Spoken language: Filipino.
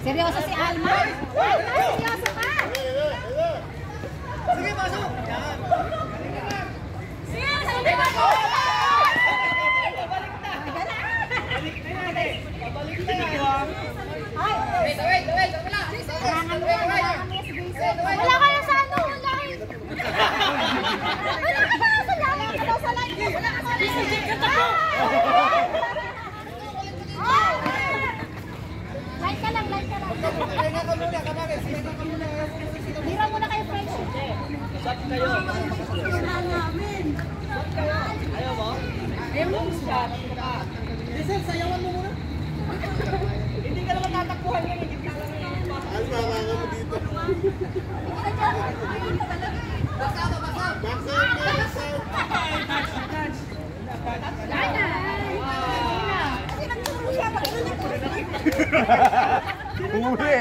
Seryoso si Alma? Alma, seryoso ka? Sige, pasok! Sige, sabi mo ko! Wala kayo sa ano, wala kayo. Wala ka sa lahat, wala sa lahat. Wala ka sa lahat. Light ka lang, light ka lang. Sinega ka muna, kamagay. Sinega ka muna. Hira muna kayo, friendship. Shot kayo. Ayaw mo? Ayaw mo? Shot. Listen, sayawan mo muna. Hindi ka naman tatakbuhan yan. Ay, makaka mo dito. Basta ako, basta. Basta. Kasi nagturo siya. Uli!